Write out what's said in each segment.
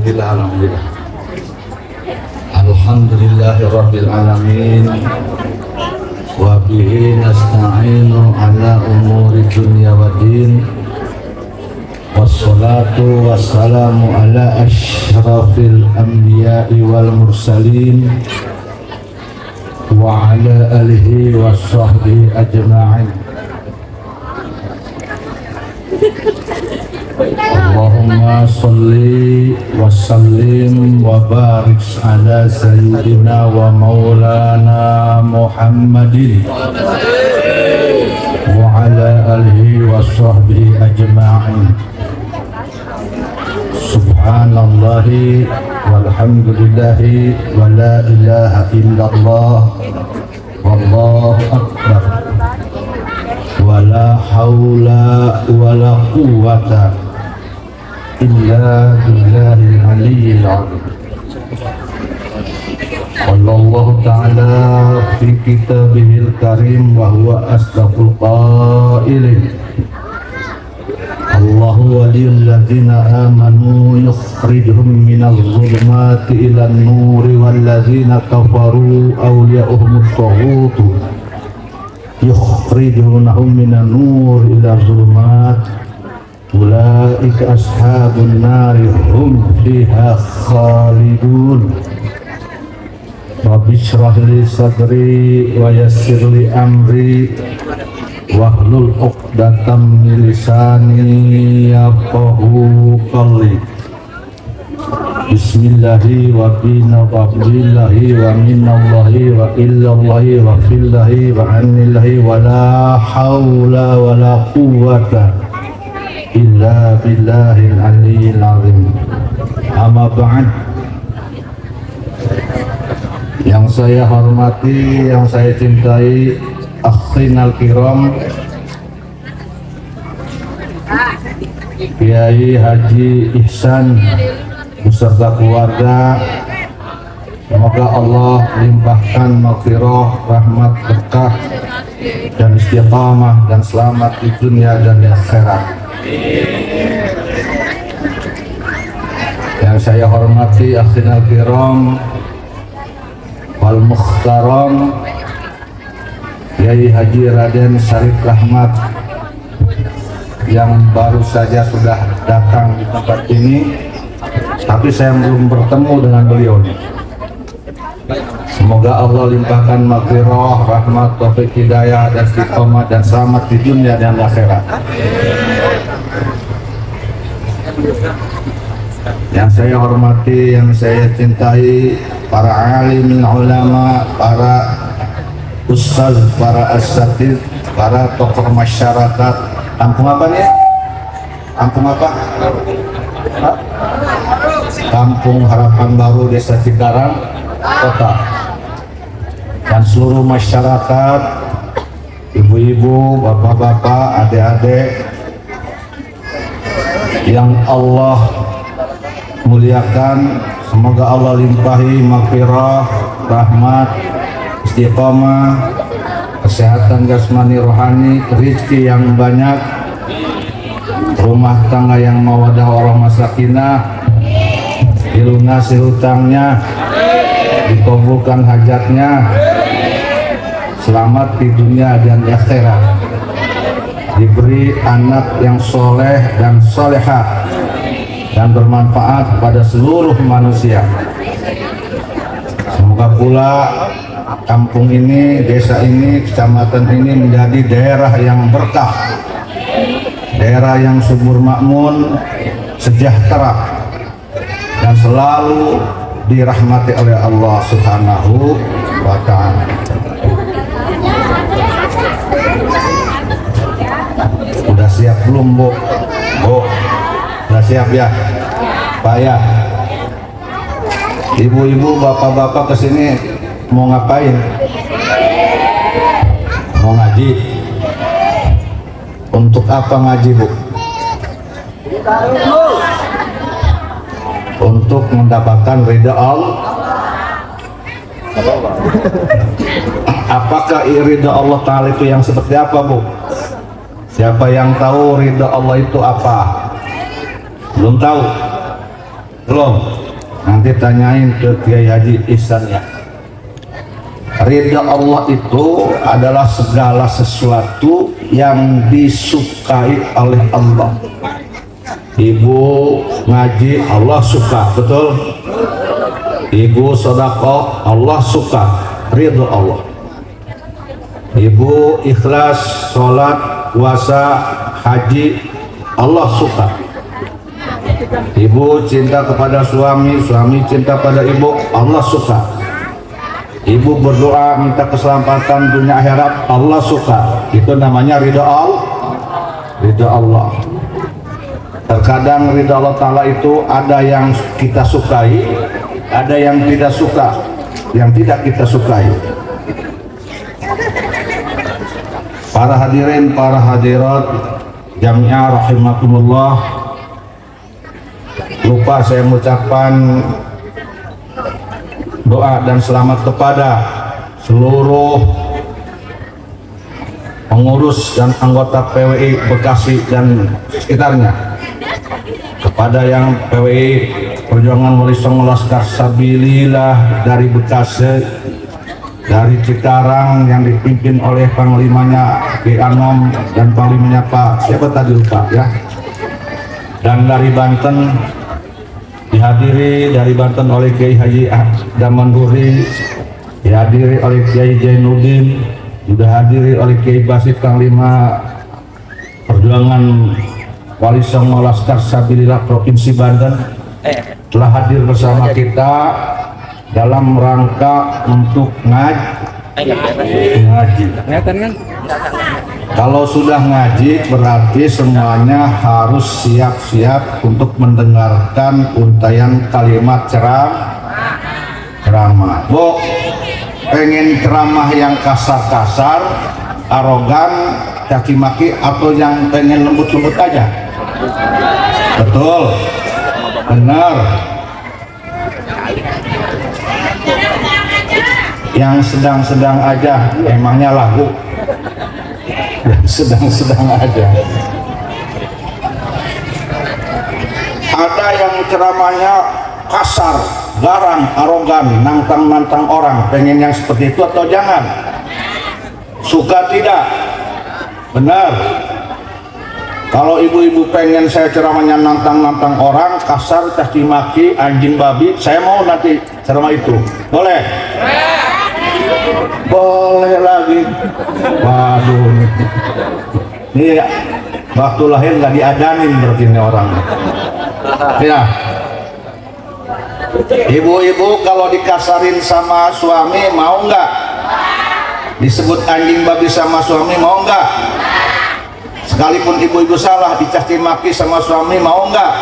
Alhamdulillah. Alhamdulillahirabbil alamin. Wa bihi nasta'inu ala umuri dunya waddin. Wassalatu wassalamu ala asyrafil anbiya'i wal mursalin wa ala alihi wa sahbihi ajma'in. Allahumma salli wa sallim wa barik ala sayyidina wa maulana Muhammadin wa ala alihi wa sahbihi ajma'in. Subhanallahi walhamdulillahi wa la ilaha illallah wallahu akbar wa la hawla wa la quwwata illa billahil aliyyil azim. Wallahu ta'ala fi kitabihil karim wa huwa asdaqul qailin. Allahu waliyul ladzina amanu yukhrijuhum minadh dhulumati ilan nuri wal ladzina kafaru awliya'uhumut taghut yukhrijunahum minan nuri ila dhulumat ulaika ashabun nari hum fiha khalidun. Rabbi shrah li sadri wa yassir li amri wahlul 'uqdatam min lisani yafqahu qawli. Bismillahi wa bina wa billahi wa minallahi wa illallahi wa fillahi wa anillahi wa la hawla wa la quwwata illa billahil aliyyil azim. Amma ba'd. Yang saya hormati, yang saya cintai, akhinal kiram, Kiai Haji Ihsan beserta keluarga, semoga Allah limpahkan maghfirah, rahmat, berkah dan istiqamah dan selamat di dunia dan di akhirat. Yang saya hormati akhinal kiram wal mukhtaram Kiai Haji Raden Syarif Rahmat yang baru saja sudah datang di tempat ini, tapi saya belum bertemu dengan beliau nih. Semoga Allah limpahkan maghfirah, rahmat, taufik, hidayah dan istiqomah dan selamat di dunia dan akhirat. Yang saya hormati, yang saya cintai, para alim ulama, para ustaz, para asatidz, para tokoh masyarakat. Kampung apa nih? Kampung apa? Hah? Kampung Harapan Baru, Desa Cikarang Kota. Dan seluruh masyarakat, ibu-ibu, bapak-bapak, adik-adik yang Allah muliakan, semoga Allah limpahi maghfirah, rahmat, istiqomah, kesehatan jasmani rohani, rezeki yang banyak, rumah tangga yang mawadah warahmah sakinah, dilunasi hutangnya, dikabulkan hajatnya, selamat di dunia dan di akhirat, diberi anak yang soleh dan solehah dan bermanfaat pada seluruh manusia. Semoga pula kampung ini, desa ini, kecamatan ini menjadi daerah yang berkah, daerah yang subur makmun, sejahtera, dan selalu dirahmati oleh Allah Subhanahu wa ta'ala. Udah siap belum, Bu? Bu, udah siap ya? Pak ya? Ibu-ibu, bapak-bapak kesini mau ngapain? Mau ngaji? Untuk apa ngaji, Bu? Untuk mendapatkan ridha Allah. Apakah ridha Allah Ta'ala itu yang seperti apa, Bu? Siapa yang tahu ridha Allah itu apa? Belum tahu? Belum. Nanti tanyain ke Kiai Haji Ihsan ya. Ridha Allah itu adalah segala sesuatu yang disukai oleh Allah. Ibu ngaji Allah suka, betul? Ibu sedekah Allah suka, ridha Allah. Ibu ikhlas sholat, puasa, haji Allah suka. Ibu cinta kepada suami, suami cinta pada ibu, Allah suka. Ibu berdoa minta keselamatan dunia akhirat, Allah suka. Itu namanya ridha Allah. Ridha Allah. Terkadang ridha Allah Ta'ala itu ada yang kita sukai, ada yang tidak suka, yang tidak kita sukai. Para hadirin, para hadirat jami'ah rahimakumullah, lupa saya mengucapkan doa dan selamat kepada seluruh pengurus dan anggota PWI Bekasi dan sekitarnya, kepada yang PWI Perjuangan Wali Songo Laskar Sabilillah dari Bekasi, dari Cikarang yang dipimpin oleh Panglimanya Ki Anom dan Panglimanya Pak siapa tadi lupa ya, dan dari Banten dihadiri dari Banten oleh Kiai Haji Damanduri, dihadiri oleh Kiai Jainuddin, juga hadiri oleh Kiai Basit Panglima Perjuangan Wali Songo Laskar Sabilillah Provinsi Banten telah hadir bersama kita dalam rangka untuk ngaji. Kalau sudah ngaji berarti semuanya harus siap-siap untuk mendengarkan untayan kalimat ceramah. Bu, pengen ceramah yang kasar-kasar, arogan, caci maki, atau yang pengen lembut-lembut aja? Betul, benar. Yang sedang-sedang aja, emangnya lagu? Sedang-sedang aja. Ada yang ceramahnya kasar, garang, arogan, nantang-nantang orang. Pengen yang seperti itu atau jangan? Suka tidak? Benar. Kalau ibu-ibu pengen saya ceramahnya nantang-nantang orang, kasar, caci maki, anjing babi, saya mau nanti ceramah itu. Boleh? Boleh lagi. Waduh, ini waktu lahir nggak diadanin berarti ini orang ya. Ibu-ibu kalau dikasarin sama suami mau nggak? Disebut anjing babi sama suami mau nggak? Sekalipun ibu-ibu salah dicaci maki sama suami mau nggak?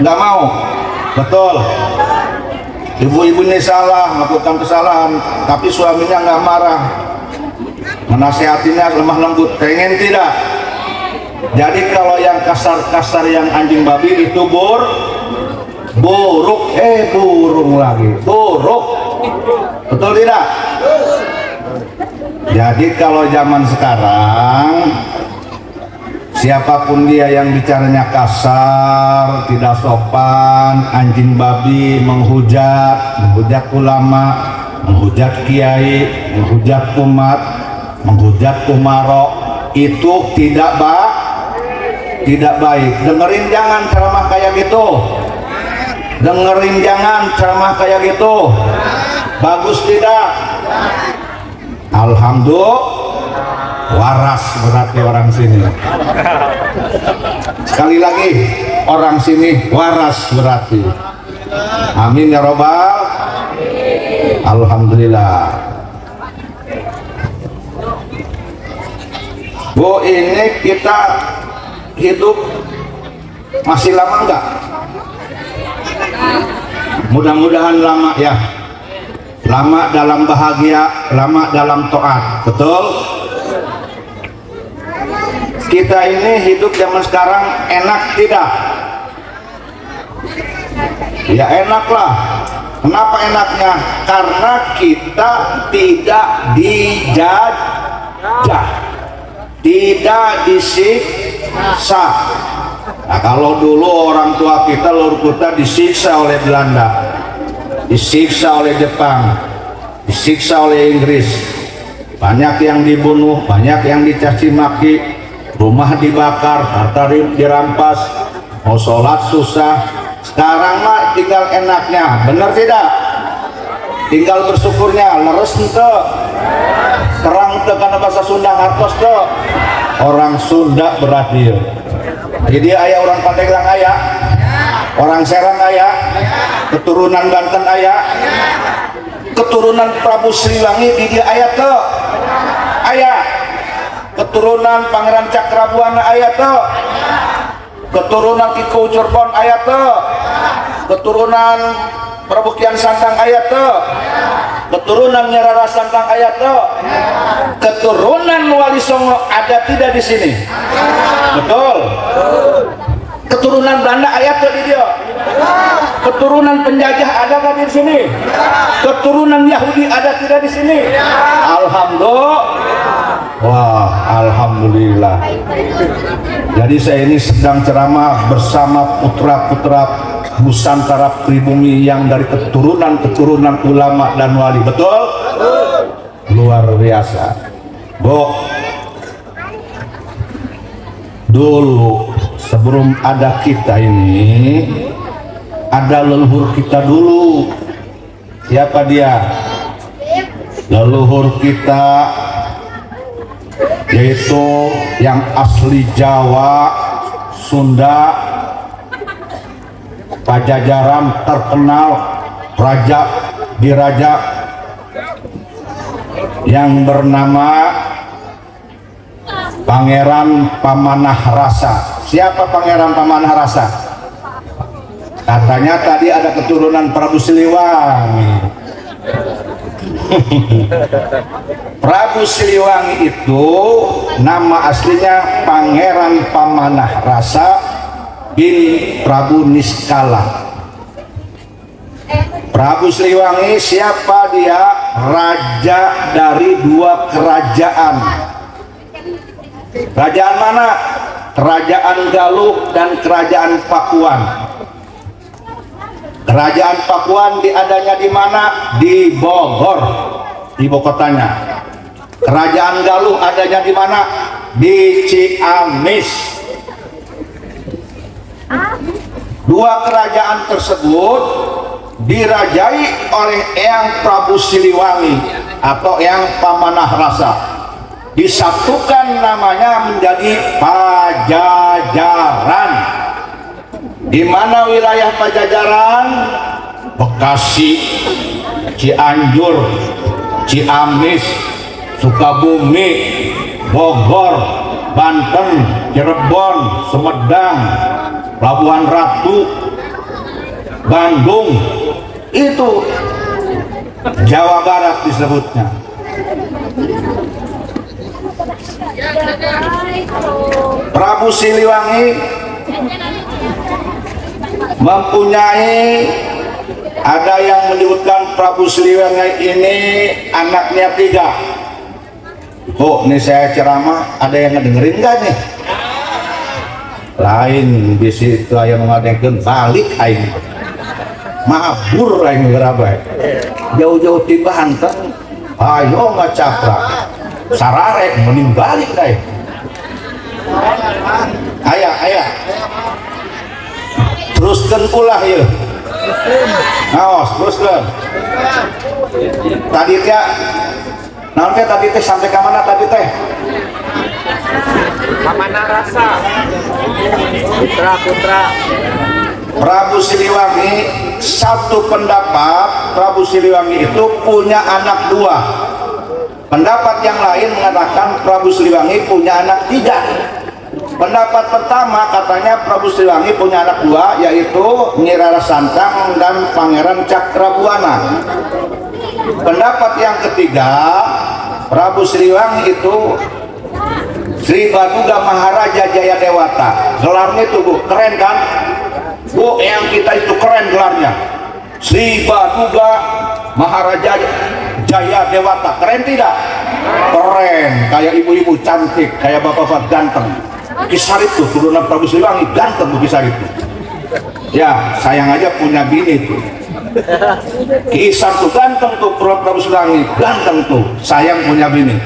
Nggak mau. Betul. Ibu-ibu ini salah, melakukan kesalahan, tapi suaminya nggak marah, menasehatinya lemah lembut, pengen tidak? Jadi kalau yang kasar-kasar, yang anjing babi itu buruk, burung lagi, buruk, betul tidak? Jadi kalau zaman sekarang, siapapun dia yang bicaranya kasar, tidak sopan, anjing babi, menghujat ulama, menghujat kiai, menghujat umat, menghujat umaro, itu tidak baik. Dengerin jangan ceramah kayak gitu. Dengerin jangan ceramah kayak gitu. Bagus tidak? Alhamdulillah. Waras berarti orang sini. Sekali lagi, orang sini waras berarti. Amin ya robbal. Alhamdulillah. Bu, ini kita hidup masih lama enggak? Mudah-mudahan lama ya. Lama dalam bahagia, lama dalam taat. Betul? Kita ini hidup zaman sekarang enak tidak? Ya enak lah. Kenapa enaknya? Karena kita tidak dijajah, tidak disiksa. Nah, kalau dulu orang tua kita, leluhur kita disiksa oleh Belanda, disiksa oleh Jepang, disiksa oleh Inggris, banyak yang dibunuh, banyak yang dicaci maki, rumah dibakar, harta dirampas, mau sholat susah. Sekarang mah tinggal enaknya, benar tidak? Tinggal bersyukurnya, leres ente, terang ente karena bahasa Sunda hartos te. Orang Sunda berarti ya. Jadi ayah orang Pandeglang ayah, orang Serang ayah, keturunan Banten ayah, keturunan Prabu Siliwangi di dia ayah te, ayah, keturunan Pangeran Cakrabuana ayah te, keturunan Kiko Cirebon ayah te, keturunan Prabu Kian Santang ayat te, keturunan Nyai Rara Santang ayat te, keturunan Wali Songo ada tidak di sini? Betul. Keturunan Belanda ayat te di dia. Keturunan penjajah ada nggak di sini? Keturunan Yahudi ada tidak di sini? Alhamdulillah. Wah, alhamdulillah. Jadi saya ini sedang ceramah bersama putra-putra Nusantara pribumi yang dari keturunan ulama dan wali. Betul? Luar biasa. Bu, dulu sebelum ada kita ini, ada leluhur kita dulu. Siapa dia? Leluhur kita yaitu yang asli Jawa, Sunda, Pajajaran, terkenal raja diraja yang bernama Pangeran Pamanah Rasa. Siapa Pangeran Pamanah Rasa? Katanya tadi ada keturunan Prabu Siliwangi. Prabu Siliwangi itu nama aslinya Pangeran Pamanah Rasa bin Prabu Niskala. Prabu Siliwangi siapa dia? Raja dari dua kerajaan. Kerajaan mana? Kerajaan Galuh dan Kerajaan Pakuan. Kerajaan Pakuan diadanya di mana? Di Bogor, ibu kotanya. Kerajaan Galuh adanya di mana? Di Ciamis. Dua kerajaan tersebut dirajai oleh Eyang Prabu Siliwangi atau Eyang Pamanah Rasa. Disatukan namanya menjadi Pajajaran. Di mana wilayah Pajajaran? Bekasi, Cianjur, Ciamis, Sukabumi, Bogor, Banten, Cirebon, Sumedang, Pelabuhan Ratu, Bandung, itu Jawa Barat disebutnya. Prabu Siliwangi mempunyai, ada yang menyebutkan Prabu Siliwangi ini anaknya 3. Oh, ini saya ceramah, ada yang ngedengerin nggak nih? Lain di situ aya mengadekeun balik aing. Mabur aing gerabai. Jauh-jauh ti Banten, ayo ngacakra. Sararek mending balik deh. Aya. Teruskeun ulah ieu. Ngaos, teruskeun. Tadi teh naon teh tadi teh sampai ka mana tadi teh? Pamanah Rasa, putra-putra Prabu Siliwangi, satu pendapat Prabu Siliwangi itu punya anak 2. Pendapat yang lain mengatakan Prabu Siliwangi punya anak 3. Pendapat pertama katanya Prabu Siliwangi punya anak 2, yaitu Nyai Rara Santang dan Pangeran Cakrabuana. Pendapat yang ketiga, Prabu Siliwangi itu Sri Baduga Maharaja Jaya Dewata. Gelarnya itu Bu, keren kan? Bu, yang kita itu keren gelarnya. Sri Baduga Maharaja Jaya Dewata. Keren tidak? Keren, kayak ibu-ibu cantik, kayak bapak-bapak ganteng. Ki Sarip tuh turunan Prabu Siliwangi, ganteng tuh Ki Sarip tuh. Ya sayang aja punya bini tuh. Ki Isar tuh ganteng tuh, Prabu Siliwangi ganteng tuh, sayang punya bini.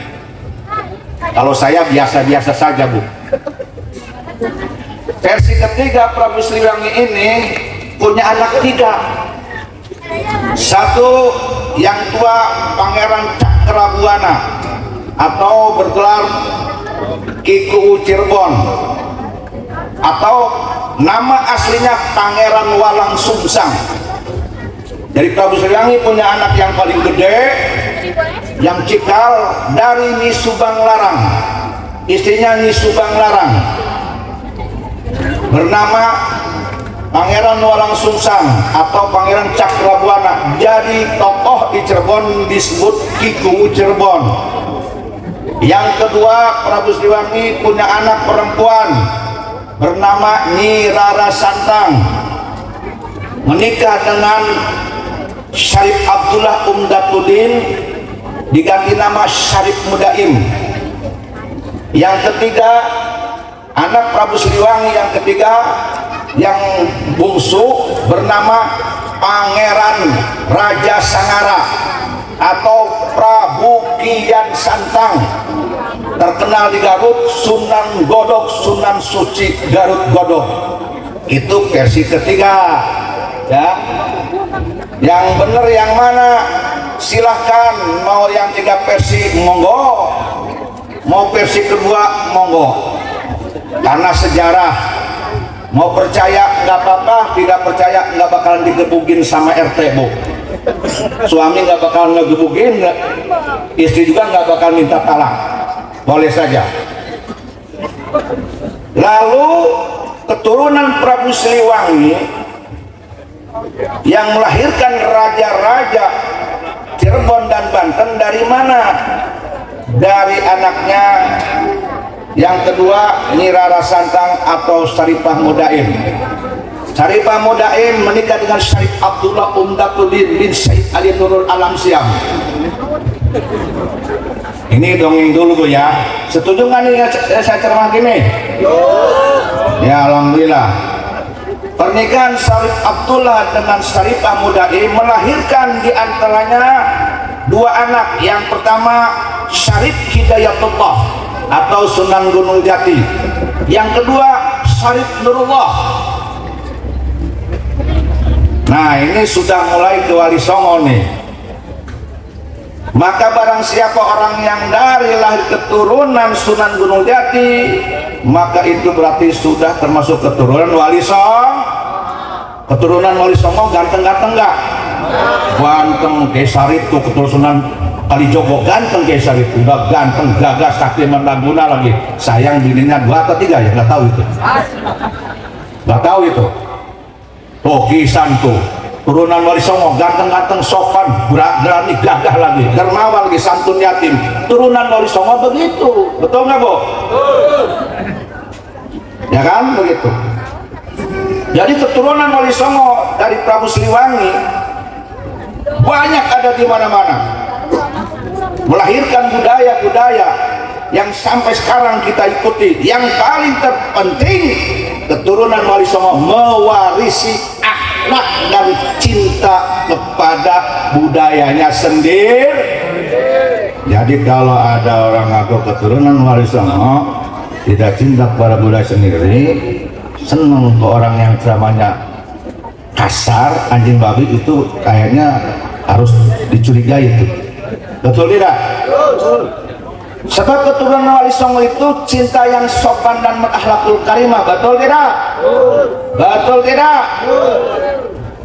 Kalau saya biasa-biasa saja Bu. Versi ketiga, Prabu Siliwangi ini punya anak 3. Satu yang tua Pangeran Cakrabuana atau bergelar Kiku Cirebon, atau nama aslinya Pangeran Walang Sungsang. Jadi Prabu Siliwangi punya anak yang paling gede, yang cikal dari Nyi Subang Larang, istrinya Nyi Subang Larang, bernama Pangeran Walang Sungsang atau Pangeran Cakrabuana. Jadi tokoh di Cirebon disebut Kiku Cirebon. Yang kedua, Prabu Siliwangi punya anak perempuan bernama Nyi Rara Santang, menikah dengan Syarif Abdullah Umdatuddin, diganti nama Syarif Mudaim. Yang ketiga, anak Prabu Siliwangi yang ketiga, yang bungsu, bernama Pangeran Raja Sangara atau Prabu Kian Santang, terkenal di Garut, Sunan Godok, Sunan Suci Garut Godok. Itu versi ketiga ya. Yang benar yang mana? Silahkan, mau yang 3 versi monggo, mau versi kedua monggo. Karena sejarah, mau percaya nggak apa-apa, tidak percaya nggak bakalan digebukin sama RT Bu. Suami nggak bakalan ngegebukin, istri juga nggak bakal minta talak, boleh saja. Lalu keturunan Prabu Siliwangi yang melahirkan raja-raja Cirebon dan Banten dari mana? Dari anaknya yang kedua, Nyi Rara Santang atau Syarifah Mudaim. Syarifah Mudaim menikah dengan Syarif Abdullah Umdatuddin bin Said Ali Nurul Alam Siam. Ini dongeng dulu Bu ya. Setuju nggak nih saya ceramah gini? Ya alhamdulillah. Pernikahan Syarif Abdullah dengan Syarifah Mudaim melahirkan di antaranya 2 anak. Yang pertama Syarif Hidayatullah atau Sunan Gunung Jati. Yang kedua Syarif Nurullah. Nah ini sudah mulai ke Wali Songo nih. Maka barang siapa orang yang dari lahir keturunan Sunan Gunung Jati, maka itu berarti sudah termasuk keturunan Wali Songo. Keturunan Wali Songo ganteng-ganteng enggak? Ganteng. Kiai Sarip tuh keturunan Kalijogo ganteng. Kiai Sarip udah ganteng, gagah, sakti, mandaguna lagi. Sayang bininya 2 atau 3 ya, nggak tahu itu. Nggak tahu itu. Tuh Kisan tuh turunan Wali Songo ganteng-ganteng, sopan, berani, gagah lagi, dermawan lagi, santun yatim. Turunan Wali Songo begitu, betul nggak Bu? Ya kan begitu. Jadi keturunan Wali Songo dari Prabu Siliwangi banyak ada di mana-mana, melahirkan budaya-budaya yang sampai sekarang kita ikuti. Yang paling terpenting, keturunan Wali Songo mewarisi akhlak dan cinta kepada budayanya sendiri. Jadi kalau ada orang ngaku keturunan Wali Songo tidak cinta kepada budaya sendiri, seneng ke orang yang ceramahnya kasar, anjing babi, itu kayaknya harus dicurigai itu. Betul tidak? Sebab keturunan Wali Songo itu cinta yang sopan dan berakhlakul karimah. Betul tidak? Betul tidak?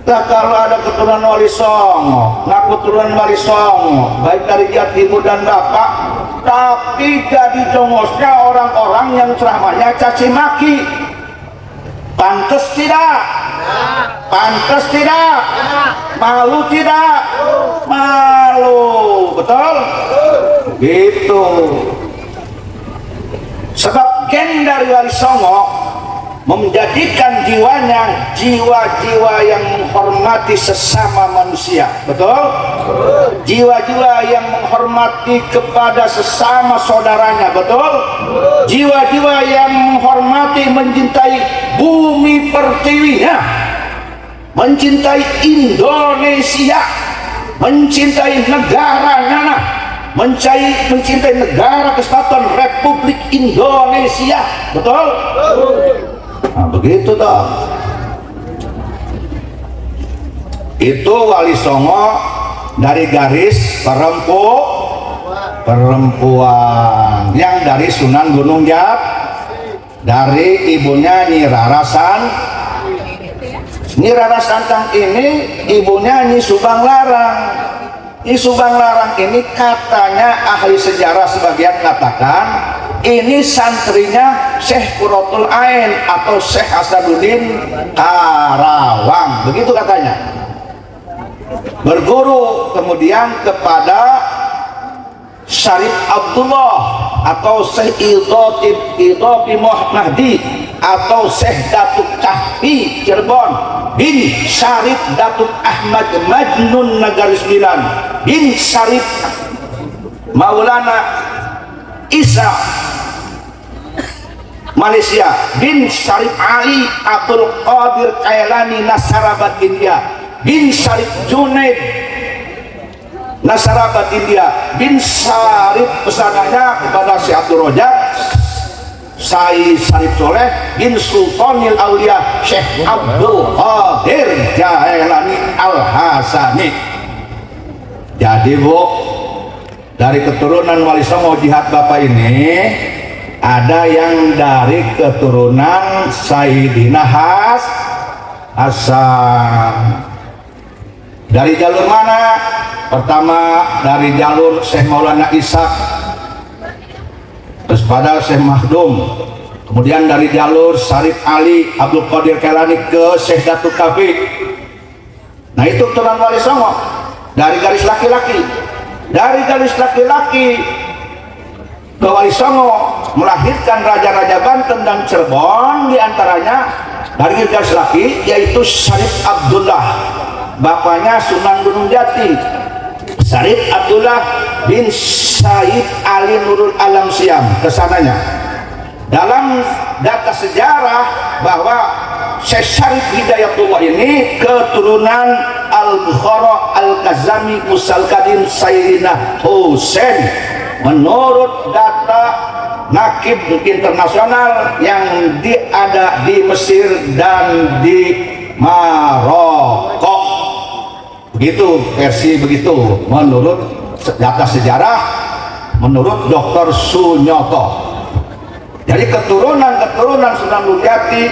Nah, kalau ada keturunan Wali Songo, ngaku keturunan Wali Songo, baik dari jati ibu dan bapak, tapi jadi jongosnya orang-orang yang ceramahnya caci maki. Pantes tidak? Pantes tidak? Malu tidak? Malu, betul? Gitu. Sebab gen dari Wali Songo menjadikan jiwanya jiwa-jiwa yang menghormati sesama manusia. Betul? Jiwa-jiwa yang menghormati kepada sesama saudaranya. Betul? Jiwa-jiwa yang menghormati, mencintai bumi pertiwinya, mencintai Indonesia, mencintai negaranya, mencintai negara kesatuan Republik Indonesia. Betul? Nah, begitu dong. Itu Wali Songo dari garis perempuan yang dari Sunan Gunung Jat, dari ibunya Nyi Rara Santang ini ibunya Nyi Subang Larang. Nyi Subang Larang ini katanya ahli sejarah sebagian katakan ini santrinya Syekh Qurratul Ain atau Syekh Asaduddin Karawang, begitu katanya. Berguru kemudian kepada Syarif Abdullah atau Syekh Idhofi Mahdi atau Syekh Datuk Kahfi Cirebon bin Syarif Datuk Ahmad Majnun Negari Sembilan bin Syarif Maulana Isa Malaysia bin Syarif Ali Abdul Qadir Kailani Nasarabat India bin Syarif Junaid Nasarabat India bin Syarif pesanannya kepada Syekh Abdul Rojak Syai Syarif Soleh bin Sultanil Aulia Syekh Abdul Qadir Jailani Al-Hasani. Jadi Bu, dari keturunan Wali Songo Jihad Bapak ini ada yang dari keturunan Sayyidina Hasan. Dari jalur mana? Pertama dari jalur Syekh Maulana Ishaq, terus pada Syekh Mahdum, kemudian dari jalur Syarif Ali Abdul Qadir Kailani ke Syekh Datuk Kahfi. Nah itu keturunan Wali Songo dari garis laki-laki. Dari garis laki-laki ke Wali Songo melahirkan raja-raja Banten dan Cirebon, diantaranya dari garis laki yaitu Syarif Abdullah, bapaknya Sunan Gunung Jati, Syarif Abdullah bin Said Ali Nurul Alam Siam, kesananya. Dalam data sejarah bahwa Syekh Syarif Hidayatullah ini keturunan Al-Bukhara Al-Kazami Musal Kadim Sayyidina Husain menurut data Nakib internasional yang ada di Mesir dan di Maroko. Begitu versi begitu menurut data sejarah, menurut Dr. Sunyoto. Jadi keturunan Sunan Gunung Jati,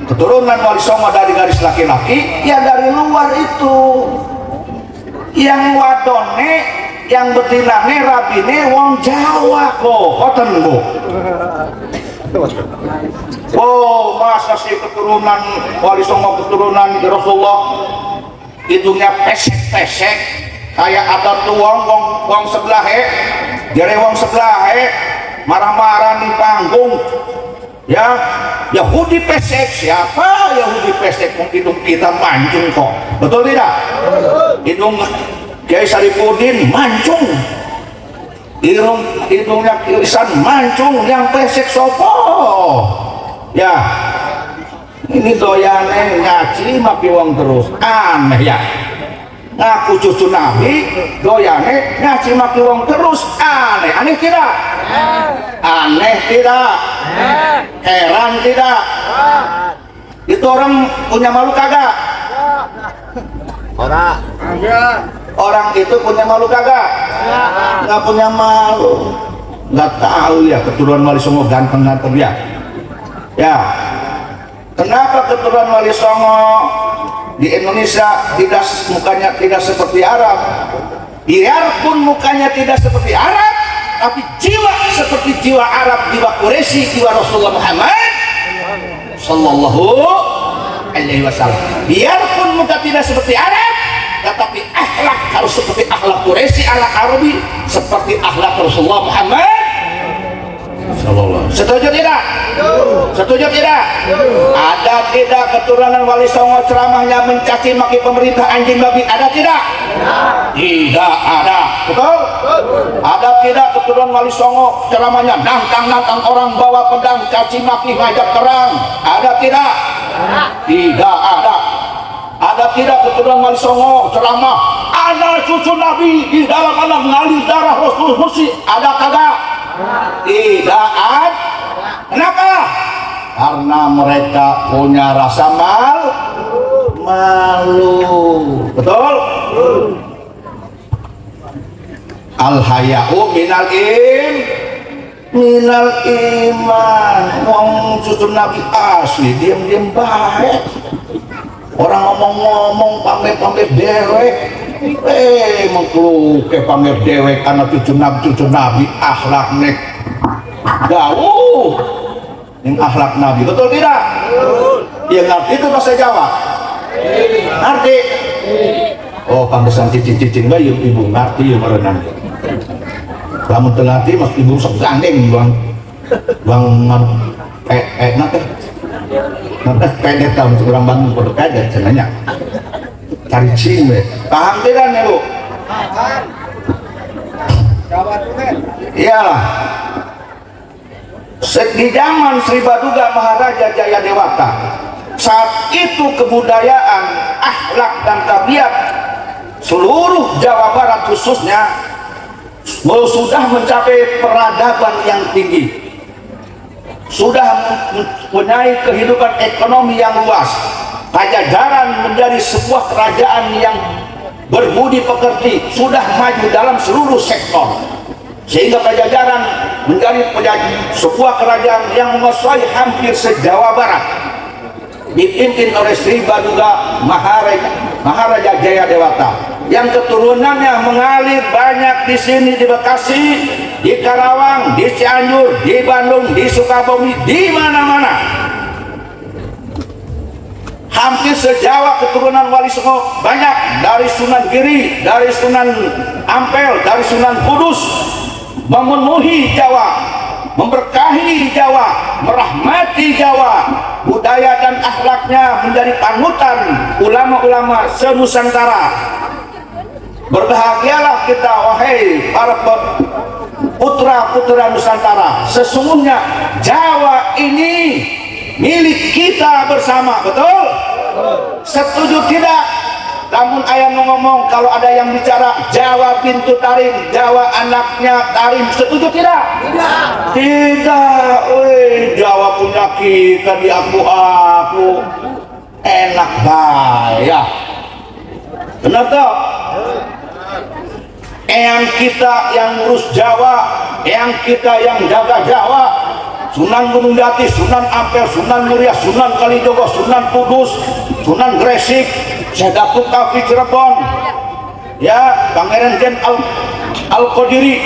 keturunan Wali Songo dari garis laki-laki, ya dari luar itu. Yang wadone, yang betinane, rabine wong Jawa kok, koten Bu. Oh, masa sih keturunan Wali Songo keturunan Rasulullah hidungnya pesek-pesek kayak ada tuh wong sebelah jare wong sebelah marah-marah di panggung ya. Yahudi pesek, siapa Yahudi pesek? Hidung kita mancung kok, betul tidak? Hidung Kiai Sarifuddin mancung, hidungnya Kirisan mancung, yang pesek sopo ya. Ini doyane ngaji maki wong terus, aneh ya. Ngaku cucu Nabi, doyane ngaji maki wong terus, aneh. Aneh tidak? Aneh tidak? Heran tidak? Itu orang punya malu kagak? Orang itu punya malu kagak? Nggak punya malu. Nggak tahu ya keturunan Wali Songo ganteng-ganteng ya. Ya. Kenapa keturunan Wali Songo di Indonesia mukanya tidak seperti Arab? Biarpun mukanya tidak seperti Arab, tapi jiwa seperti jiwa Arab, jiwa Quraisy, jiwa Rasulullah Muhammad Sallallahu Alaihi Wasallam. Biarpun muka tidak seperti Arab, tetapi akhlak harus seperti akhlak Quraisy, akhlak Arabi seperti akhlak Rasulullah Muhammad Setuju tidak? Setuju tidak? Ada tidak keturunan Wali Songo ceramahnya mencaci maki pemerintah anjing babi? Ada tidak? Tidak ada. Betul? Ada tidak keturunan Wali Songo ceramahnya nantang orang bawa pedang caci maki ngajak perang? Ada tidak? Tidak ada. Ada tidak keturunan Wali Songo ceramah anak cucu Nabi di dalam anak mengalir darah Rasul Musi? Ada kagak? Tidak ada. Kenapa? Karena mereka punya rasa malu. Betul? Al-haya'u minal iman. Wong cucu Nabi asli diam-diam baik. Orang ngomong-ngomong pamer-pamer dewek, mengkeluke pamer dewek karena cucu Nabi akhlak nek jauh yang akhlak Nabi. Betul tidak? Dia ngerti itu bahasa Jawa? Ngerti? Oh, pantesan cicing-cicing bayi ibu ngerti yang merenang. Kamu terlatih mas ibu sok gandeng bang nanti kayak tahun seorang Bandung pada kaget sebenarnya cari cime paham tidak nih bu? Iyalah di zaman Sri Baduga Maharaja Jayadewata saat itu kebudayaan, akhlak dan tabiat seluruh Jawa Barat khususnya sudah mencapai peradaban yang tinggi, sudah mempunyai kehidupan ekonomi yang luas. Pajajaran menjadi sebuah kerajaan yang berbudi pekerti, sudah maju dalam seluruh sektor, sehingga Pajajaran menjadi sebuah kerajaan yang menguasai hampir se-Jawa Barat, dipimpin oleh Sri Baduga Maharaja Jayadewata, yang keturunannya mengalir banyak di sini, di Bekasi, di Karawang, di Cianjur, di Bandung, di Sukabumi, di mana-mana. Hampir se-Jawa keturunan Wali Songo banyak, dari Sunan Giri, dari Sunan Ampel, dari Sunan Kudus, memenuhi Jawa, memberkahi Jawa, merahmati Jawa. Budaya dan akhlaknya menjadi panutan ulama-ulama se-Nusantara. Berbahagialah kita wahai para putra-putra Nusantara, sesungguhnya Jawa ini milik kita bersama. Betul? Setuju tidak? Namun ayah ngomong kalau ada yang bicara Jawa pintu tarim, Jawa anaknya tarim, setuju tidak? Tidak. Jawa punya kita di aku enak gaya. Benar toh? Eyang kita yang ngurus Jawa, eyang kita yang jaga Jawa, Sunan Gunung Jati, Sunan Ampel, Sunan Muria, Sunan Kalijogo, Sunan Kudus, Sunan Gresik, Syekh Datuk Kafi Cirebon, ya Pangeran Jen Al-Qadiri,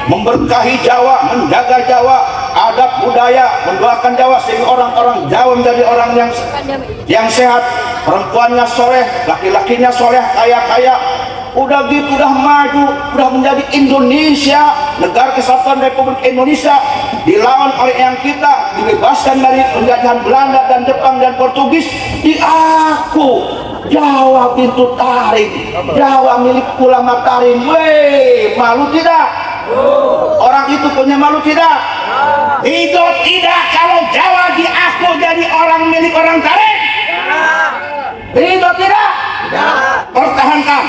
memberkahi Jawa, menjaga Jawa, adat budaya, mendoakan Jawa sehingga orang-orang Jawa menjadi orang yang sehat, perempuannya soleh, laki-lakinya soleh, kaya-kaya. Udah gitu, udah maju, udah menjadi Indonesia, negara kesatuan Republik Indonesia, dilawan oleh yang kita, dibebaskan dari penjajahan Belanda dan Jepang dan Portugis. Di aku Jawa pintu taring, Jawa milik ulama taring. Weh, malu tidak? Orang itu punya malu tidak? Itu tidak kalau Jawa di aku jadi orang milik orang taring. Itu tidak? Pertahankan.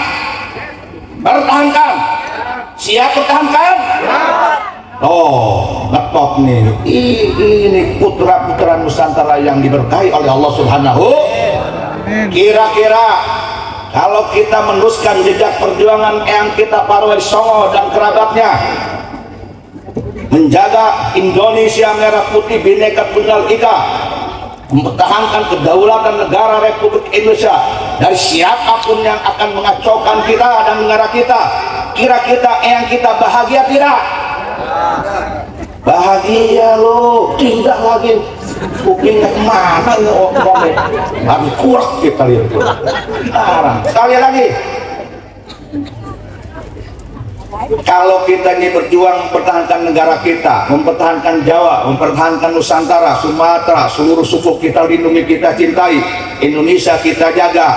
Siap pertahankan? Oh, ngetop nih. Ini putra-putra Nusantara yang diberkahi oleh Allah Subhanahu. Kira-kira kalau kita meneruskan jejak perjuangan yang kita para Wali Songo dan kerabatnya, menjaga Indonesia merah putih Bhinneka Tunggal Ika, mempertahankan kedaulatan negara Republik Indonesia dari siapapun yang akan mengacaukan kita dan negara kita. Kira-kira yang kita bahagia tidak? Bahagia lo, tidak lagi. Kupingnya kemana ngomongnya? Lagi kurang kita lihat. Sekali lagi, Kalau kita ini berjuang mempertahankan negara kita, mempertahankan Jawa, mempertahankan Nusantara, Sumatera, seluruh suku kita lindungi, kita cintai, Indonesia kita jaga,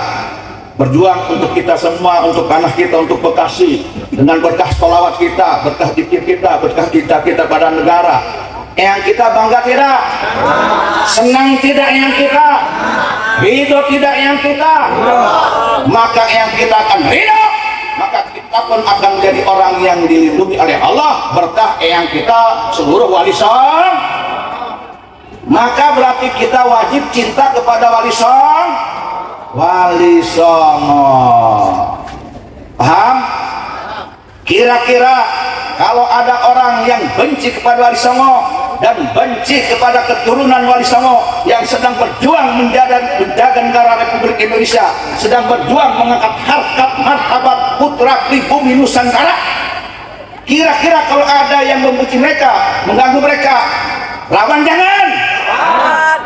berjuang untuk kita semua, untuk tanah kita, untuk Bekasi, dengan berkah sholawat kita, berkah zikir kita, berkah kita pada negara. Yang kita bangga tidak? Senang tidak yang kita? Ridho tidak yang kita? Maka yang kita akan ridho, maka kita pun akan menjadi orang yang dilindungi oleh Allah, berkah yang kita seluruh wali songo. Maka berarti kita wajib cinta kepada wali songo. Paham? Kira-kira kalau ada orang yang benci kepada wali songo dan benci kepada keturunan wali songo yang sedang berjuang menjaga negara Republik Indonesia, sedang berjuang mengangkat harkat martabat putra pribumi Nusantara, kira-kira kalau ada yang membenci mereka, mengganggu mereka, lawan jangan?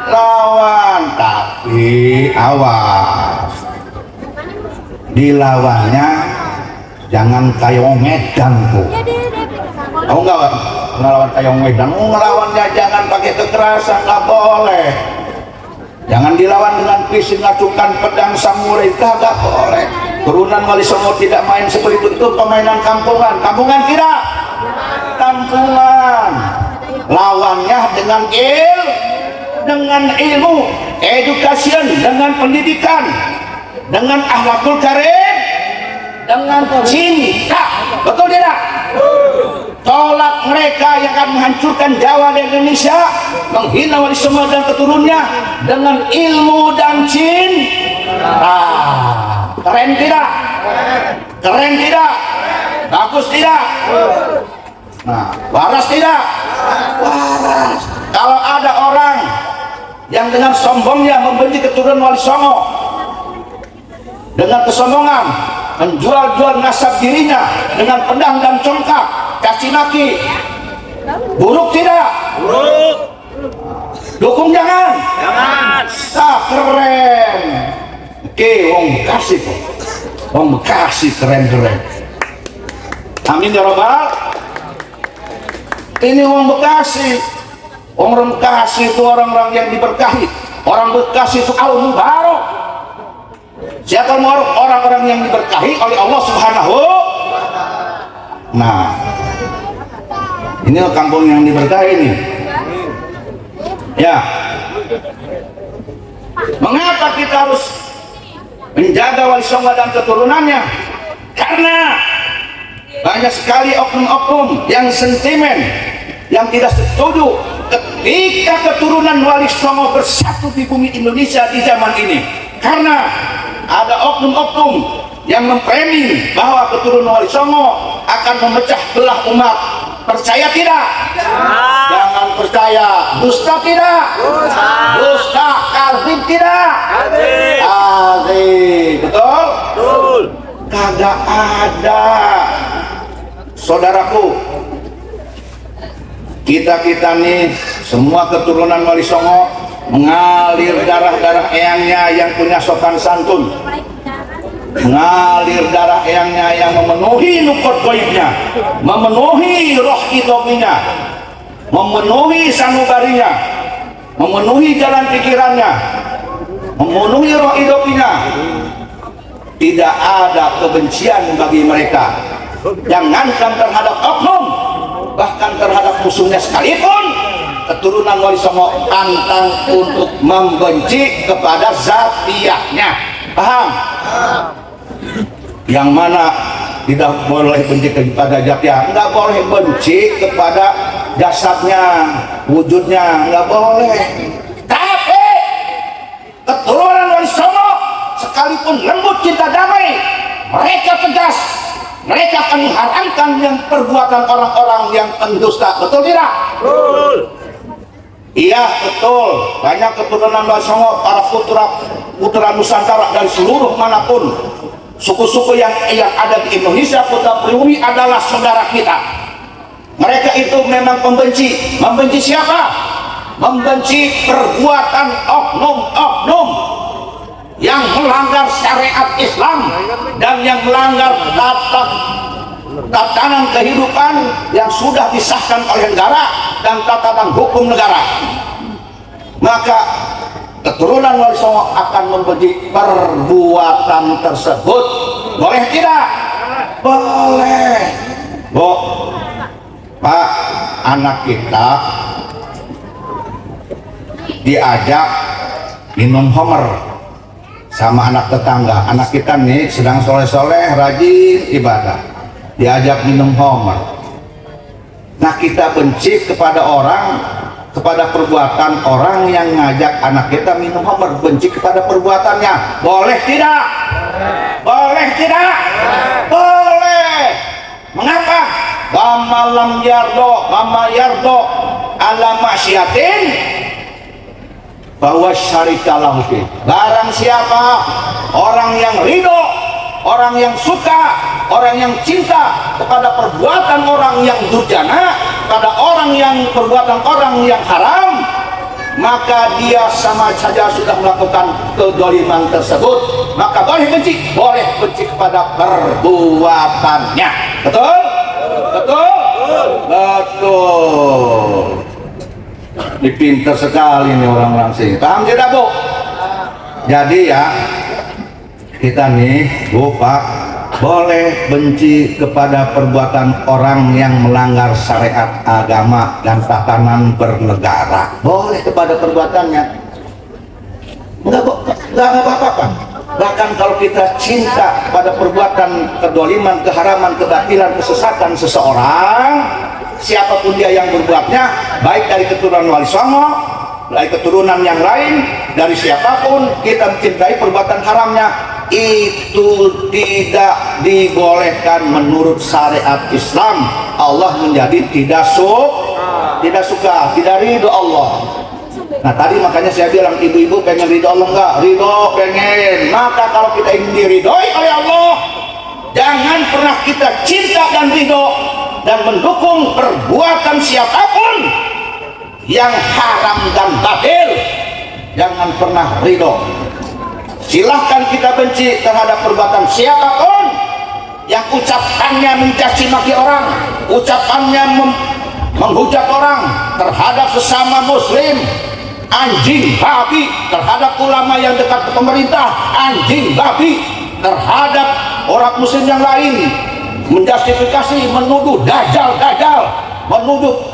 Lawan, tapi awas, dilawannya jangan kayak Medan tuh. Tahu nggak ngelawan kayak Medan? Ngelawannya jangan pakai kekerasan, nggak boleh. Jangan dilawan dengan pisau, ngacukan pedang samurai, nggak boleh. Turunan wali songo tidak main seperti itu permainan kampungan. Kampungan tidak? Kampungan. Lawannya dengan ilmu, education, dengan pendidikan, dengan akhlakul karim, dengan cinta. Betul tidak? Tolak mereka yang akan menghancurkan Jawa dan Indonesia, menghina wali songo dan keturunannya dengan ilmu dan cinta. Keren tidak? Keren tidak? Bagus tidak? Nah, waras tidak? Waras. Kalau ada orang yang dengan sombongnya membenci keturunan wali songo, dengan kesombongan menjual-jual nasab dirinya dengan pedang dan congkak, caci maki, buruk tidak? Buruk. Dukung jangan? Jangan. Keren. Oke, wong Bekasi kok. Wong Bekasi keren-keren. Amin ya Rabbal. Ini wong Bekasi. Orang Bekasi itu orang-orang yang diberkahi. Orang Bekasi itu al-mubarak. Siapa orang-orang yang diberkahi oleh Allah Subhanahu. Nah, ini kampung yang diberkahi ini. Ya. Mengapa kita harus menjaga wali songo dan keturunannya? Karena banyak sekali oknum-oknum yang sentimen, yang tidak setuju ketika keturunan wali songo bersatu di bumi Indonesia di zaman ini. Karena ada oknum-oknum yang mempremi bahwa keturunan wali songo akan memecah belah umat. Percaya tidak? Jangan percaya. Dusta tidak? Dusta. Kadzib tidak? Kadzib. Betul? Betul. Kagak ada. Saudaraku, kita nih semua keturunan wali songo mengalir darah-darah eyangnya yang punya sopan santun, mengalir darah eyangnya yang memenuhi nukut goibnya, memenuhi roh idominya, memenuhi sanubarinya, memenuhi jalan pikirannya, memenuhi roh idominya. Tidak ada kebencian bagi mereka, jangankan terhadap oknum, bahkan terhadap musuhnya sekalipun. Keturunan wali songo pantang untuk membenci kepada zatiahnya. Paham? Yang mana tidak boleh benci kepada zatiah? Enggak boleh benci kepada jasadnya, wujudnya, enggak boleh. Tapi keturunan wali songo sekalipun lembut cinta damai, mereka tegas. Mereka akan mengharamkan yang perbuatan orang-orang yang pendusta. Betul tidak? Betul. Iya betul, banyak keturunan wali songo, para putra Nusantara dari seluruh manapun suku-suku yang ada di Indonesia, putra pribumi adalah saudara kita. Mereka itu memang membenci. Membenci siapa? Membenci perbuatan oknum-oknum yang melanggar syariat Islam dan yang melanggar tata tatanan kehidupan yang sudah disahkan oleh negara dan tatanan hukum negara. Maka keturunan Wali Songo akan membenci perbuatan tersebut. Boleh tidak? Boleh. Bu, Pak, anak kita diajak minum homer sama anak tetangga. Anak kita nih sedang soleh-soleh, rajin ibadah, diajak minum homer. Nah, kita benci kepada orang, kepada perbuatan orang yang ngajak anak kita minum homer, benci kepada perbuatannya. Boleh tidak? Boleh tidak? Boleh. Mengapa? Bamalam yardo, mama yardo ala maksiatin bahwa syarikalahu fi. Barang siapa orang yang ridho, orang yang suka, orang yang cinta kepada perbuatan orang yang durjana, kepada orang yang perbuatan orang yang haram, maka dia sama saja sudah melakukan kedoliman tersebut. Maka boleh benci kepada perbuatannya. Betul? Betul? Betul. Ini pintar sekali nih orang-orang sini. Paham tidak, Bu? Jadi ya, kita nih, Bu, Pak, boleh benci kepada perbuatan orang yang melanggar syariat agama dan tatanan bernegara. Boleh kepada perbuatannya. Enggak apa-apa. Bahkan kalau kita cinta pada perbuatan kedoliman, keharaman, kebatilan, kesesatan seseorang, siapapun dia yang berbuatnya, baik dari keturunan Wali Songo, dari keturunan yang lain, dari siapapun, kita mencintai perbuatan haramnya, itu tidak dibolehkan menurut syariat Islam. Allah menjadi tidak suka, tidak ridho Allah. Nah, tadi makanya saya bilang, ibu-ibu pengen ridho Allah enggak? Ridho, pengen. Maka kalau kita ingin diridhoi oleh Allah, jangan pernah kita cinta dan ridho dan mendukung perbuatan siapapun yang haram dan batil. Jangan pernah ridho. Silahkan kita benci terhadap perbuatan siapapun yang ucapannya mencaci maki orang, ucapannya menghujat orang terhadap sesama muslim, anjing babi terhadap ulama yang dekat ke pemerintah, anjing babi terhadap orang muslim yang lain, menjustifikasi, menuduh dajjal, menuduh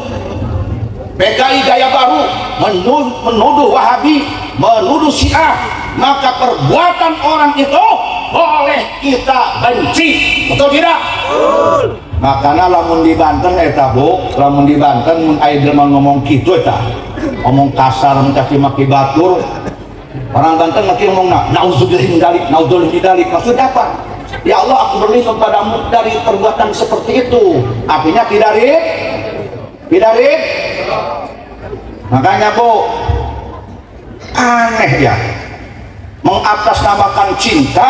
PKI gaya baru, menuduh Wahabi, menuduh Syiah. Maka perbuatan orang itu boleh kita benci. Betul tidak? Betul. Makanya lamun di Banten eta, Bu, lamun di Banten mun aya jelema ngomong kitu eta, ngomong kasar, mencaci maki batur, orang Banten maki ngomong nauzubillah min dzalik. Maksudnya apa? Ya Allah, aku berlindung padamu dari perbuatan seperti itu. Artinya tidak rid. Makanya, Bu, aneh ya, mengatasnamakan cinta,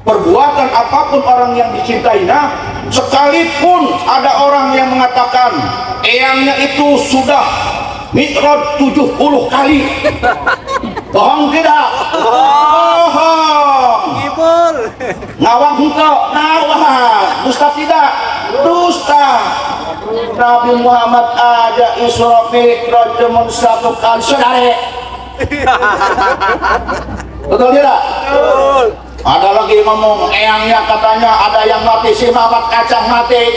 perbuatan apapun orang yang dicintainya, sekalipun ada orang yang mengatakan eyangnya itu sudah mi'raj 70 kali. Bohong tidak? Bohong. Ngawang henteu? Ngawang. Dusta tidak? Dusta. Nabi Muhammad aja Isra Mi'raj cuma 1 kali. Saudara. Betul tidak? Betul. Ada lagi ngomong eyangnya, katanya ada yang mati, si Mamat Kacang mati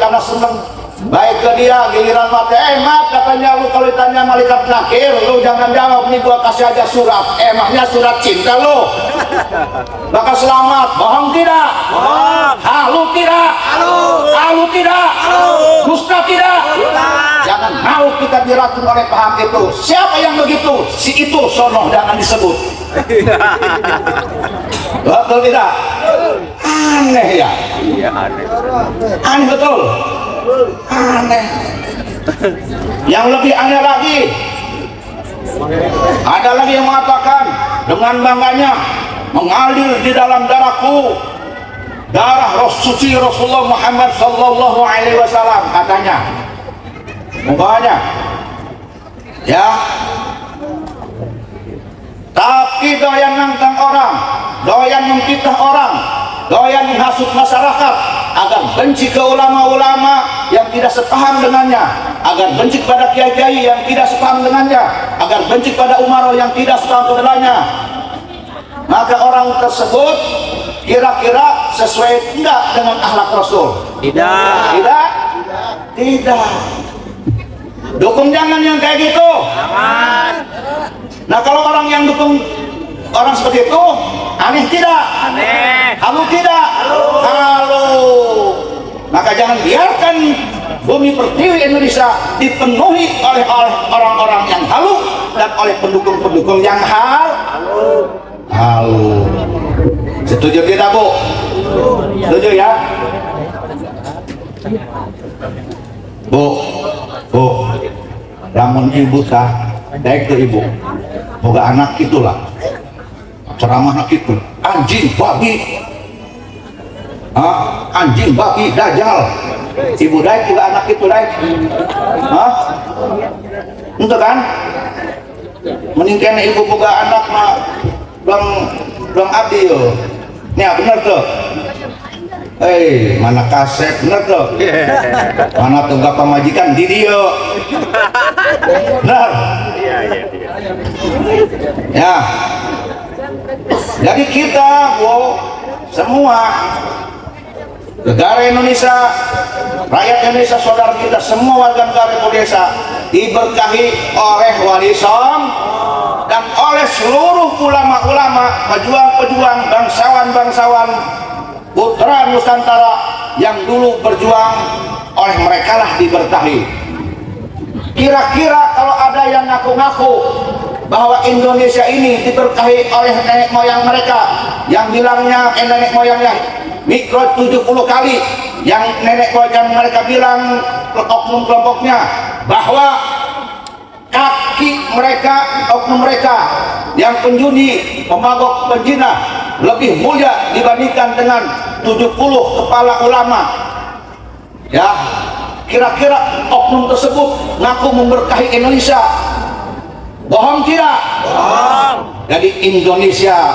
karena seneng baik ke dia, giliran mati, Mat, katanya lu kalau ditanya malaikat nakir, lu jangan jawab, nih gua kasih aja surat, emangnya surat cinta lu maka selamat. Bohong tidak? Bohong. Halu tidak? Halu tidak? Dusta tidak? Jangan mau kita diracun oleh paham itu. Siapa yang begitu? Si itu sono, jangan disebut. Betul tidak? Aneh ya? Iya, aneh. Aneh betul? Aneh. Yang lebih aneh lagi, ada lagi yang mengatakan dengan bangganya, mengalir di dalam darahku darah suci Rasulullah Muhammad sallallahu alaihi wasallam, katanya. Umpamanya ya, tapi doyan nantang orang, doyan memfitnah orang, doyan menghasut masyarakat agar benci ke ulama-ulama yang tidak sepaham dengannya, agar benci pada kiai-kiai yang tidak sepaham dengannya, agar benci pada umaro yang tidak sepaham dengannya, maka orang tersebut kira-kira sesuai tidak dengan akhlak Rasul? Tidak. Dukung jangan yang kayak gitu. Nah, kalau orang yang dukung orang seperti itu, aneh tidak? Halu tidak? Halu. Maka jangan biarkan bumi pertiwi Indonesia dipenuhi oleh orang-orang yang halu dan oleh pendukung-pendukung yang halu. Setuju tidak, Bu? Setuju ya? Bu, lamun ibu sah, baik ke ibu, boga anak itulah, ceramah anak itu, anjing babi, dajjal, ibu daik juga anak itu daik, untuk kan? Meningkatkan ibu boga anak mah, belum abdi yo, nih bener tuh. Mana kaset bener tuh, mana tunggak pemajikan di dia, bener, ya. Jadi kita, semua negara Indonesia, rakyat Indonesia, saudara kita, semua warga negara Indonesia diberkahi oleh Wali Songo dan oleh seluruh ulama-ulama, pejuang-pejuang, bangsawan-bangsawan putra Nusantara yang dulu berjuang, oleh mereka lah diberkahi. Kira-kira kalau ada yang ngaku-ngaku bahwa Indonesia ini diberkahi oleh nenek moyang mereka, yang bilangnya nenek moyangnya mikro 70 kali, yang nenek moyang mereka bilang oknum kelompoknya bahwa kaki mereka, oknum mereka yang penjudi, pemabok, penjina lebih mulia dibandingkan dengan 70 kepala ulama. Ya, kira-kira oknum tersebut ngaku memberkahi Indonesia, bohong tidak? Bohong. Jadi Indonesia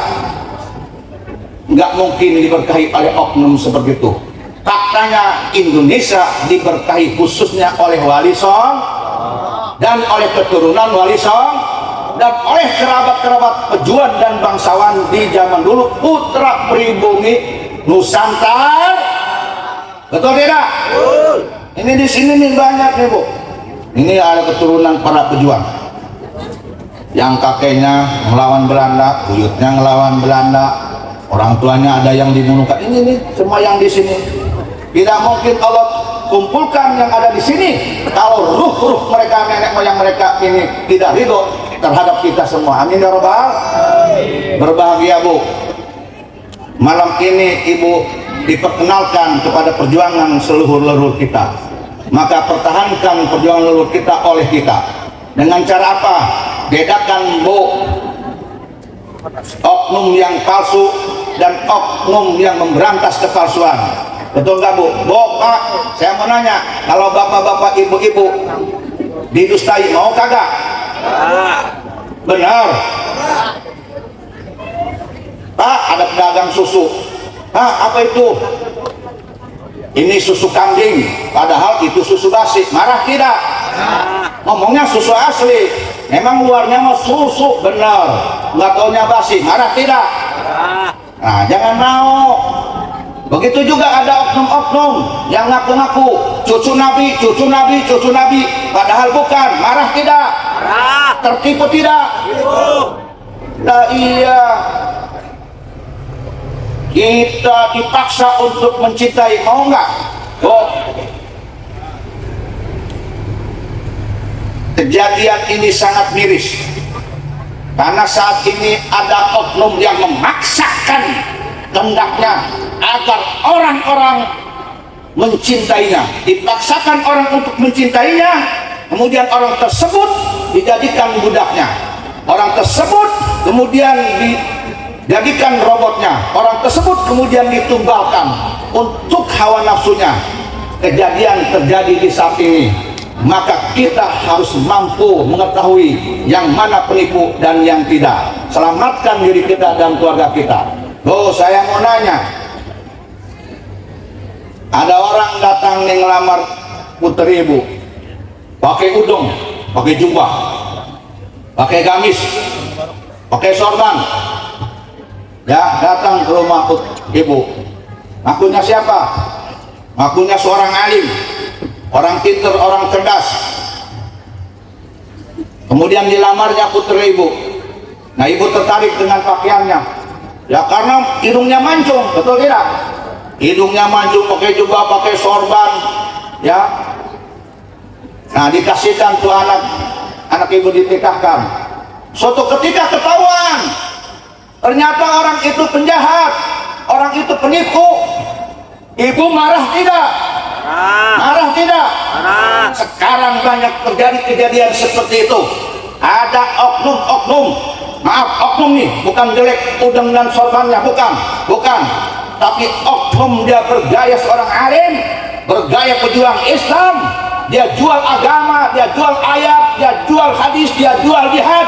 nggak mungkin diberkahi oleh oknum seperti itu. Faktanya Indonesia diberkahi khususnya oleh Wali Songo dan oleh keturunan Wali Songo dan oleh kerabat-kerabat pejuang dan bangsawan di zaman dulu, putra pribumi Nusantara. Betul tidak? Betul. Ini di sini nih banyak nih, Bu. Ini ada keturunan para pejuang yang kakeknya melawan Belanda, buyutnya melawan Belanda, orang tuanya ada yang dibunuh. Ini nih semua yang di sini. Tidak mungkin Allah kumpulkan yang ada di sini kalau ruh-ruh mereka, nenek moyang mereka ini tidak ridho terhadap kita semua. Amin ya Rabbal. Berbahagia, Bu, malam ini Ibu diperkenalkan kepada perjuangan seluruh kita. Maka pertahankan perjuangan leluhur kita oleh kita. Dengan cara apa? Bedakan, Bu, oknum yang palsu dan oknum yang memberantas kepalsuan. Betul nggak, Bu? Pak, saya mau nanya, kalau bapak-bapak, ibu-ibu didustai mau kagak? Benar. Pak, ada pedagang susu. Apa itu? Ini susu kambing, padahal itu susu basi. Marah tidak? Ngomongnya susu asli, memang luarnya mau susu, benar. Nggak taunya basi. Marah tidak? Nah, jangan mau. Begitu juga ada oknum-oknum yang ngaku-ngaku cucu Nabi, padahal bukan. Marah tidak? Tertipu tidak? Nah, iya. Kita dipaksa untuk mencintai, mau nggak? Kejadian ini sangat miris karena saat ini ada oknum yang memaksakan kehendaknya agar orang-orang mencintainya, dipaksakan orang untuk mencintainya, kemudian orang tersebut dijadikan budaknya, orang tersebut kemudian dijadikan robotnya, orang tersebut kemudian ditumbalkan untuk hawa nafsunya. Kejadian terjadi di saat ini, maka kita harus mampu mengetahui yang mana penipu dan yang tidak. Selamatkan diri kita dan keluarga kita. Saya mau nanya, Ada orang datang nih ngelamar putri ibu, pakai udung, pakai jubah, pakai gamis, pakai sorban, ya datang ke rumah ibu. Ngakunya siapa? Ngakunya seorang alim, orang pintar, orang cerdas. Kemudian dilamarnya putri ibu. Nah, ibu tertarik dengan pakaiannya, ya karena hidungnya mancung, betul tidak? Hidungnya mancung, pakai jubah, pakai sorban, ya. Nah, dikasihkan tuh anak ibu dinikahkan. Suatu ketika ketahuan, ternyata orang itu penjahat, orang itu penipu. Ibu marah tidak? Marah tidak? Sekarang banyak terjadi kejadian seperti itu. Ada oknum-oknum, maaf oknum nih, bukan jelek udeng dan sorbannya, bukan. Tapi oknum, dia bergaya seorang alim, bergaya pejuang Islam, dia jual agama, dia jual ayat, dia jual hadis, dia jual jihad.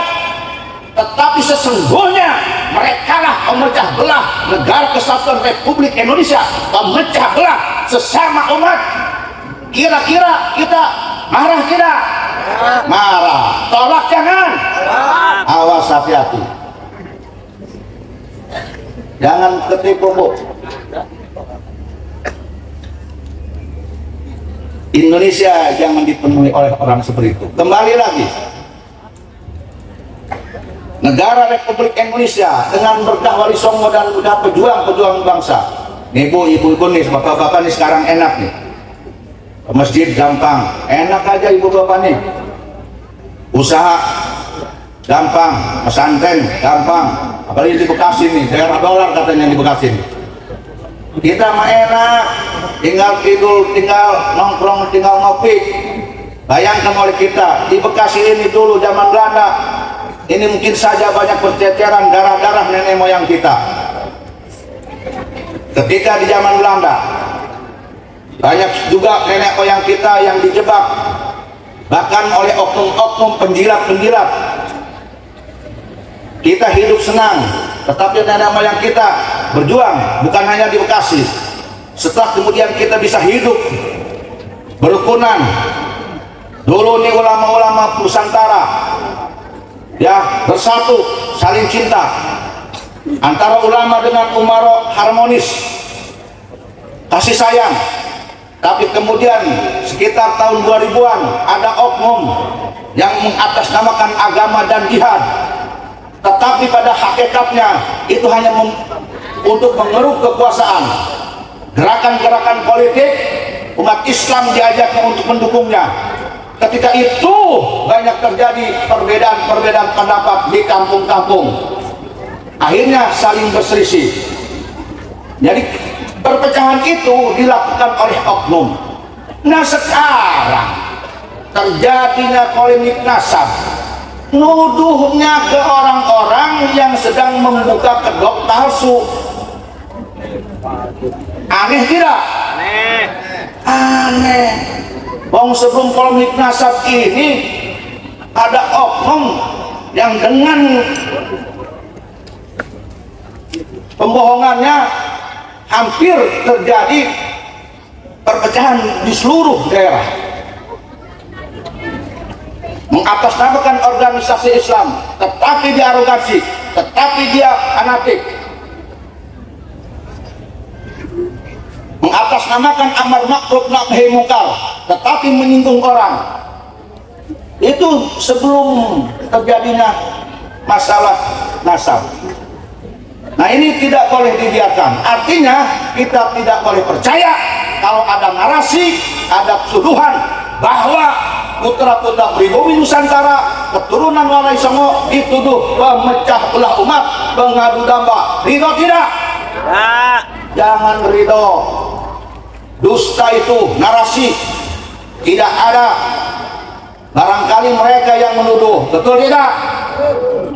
Tetapi sesungguhnya mereka lah pemecah belah negara kesatuan Republik Indonesia, pemecah belah sesama umat. Kira-kira kita marah tidak? Marah. Tolak jangan? Awas, hati-hati, jangan ketipu, Bu. Indonesia jangan dipenuhi oleh orang seperti itu. Kembali lagi, negara Republik Indonesia dengan berkah Wali Songo dan berkah pejuang bangsa. Nih Bu, ibu-ibu nih, bapak-bapak nih sekarang enak nih. Ke masjid gampang, enak aja ibu bapak nih. Usaha gampang, pesantren gampang. Apalagi di Bekasi nih, daerah dolar katanya di Bekasi nih. Kita mah enak, tinggal tidur, tinggal nongkrong, tinggal ngopi. Bayangkan oleh kita, di Bekasi ini dulu zaman Belanda, ini mungkin saja banyak perceceran darah-darah nenek moyang kita. Ketika di zaman Belanda, banyak juga nenek moyang kita yang dijebak, bahkan oleh oknum-oknum penjilat-penjilat. Kita hidup senang, tetapi nenek moyang kita berjuang, bukan hanya di Bekasi. Setelah kemudian kita bisa hidup berukunan. Dulu nih ulama-ulama Nusantara, ya, bersatu, saling cinta. Antara ulama dengan umaro harmonis, kasih sayang. Tapi kemudian sekitar tahun 2000-an ada oknum yang mengatasnamakan agama dan jihad. Tetapi pada hakikatnya itu hanya untuk mengeruk kekuasaan. Gerakan-gerakan politik umat Islam diajaknya untuk mendukungnya. Ketika itu banyak terjadi perbedaan pendapat di kampung-kampung. Akhirnya saling berselisih. Jadi perpecahan itu dilakukan oleh oknum. Nah, sekarang terjadinya polemik nasab, nuduhnya ke orang-orang yang sedang membuka kedok palsu. Aneh tidak? Aneh. Wong sebelum polemik nasab ini ada oknum yang dengan pembohongannya hampir terjadi perpecahan di seluruh daerah. Mengatasnamakan organisasi Islam, tetapi dia arogansi, tetapi dia fanatik. Mengatasnamakan amar ma'ruf nahi munkar, tetapi menyinggung orang. Itu sebelum terjadinya masalah nasab. Nah, ini tidak boleh dibiarkan. Artinya kita tidak boleh percaya kalau ada narasi, ada tuduhan bahwa putra-putra pribumi Nusantara, keturunan Wali Songo dituduh pemecah belah umat, pengadu domba. Ridho tidak? Ya. Jangan ridho. Dusta itu narasi tidak ada. Barangkali mereka yang menuduh, betul tidak?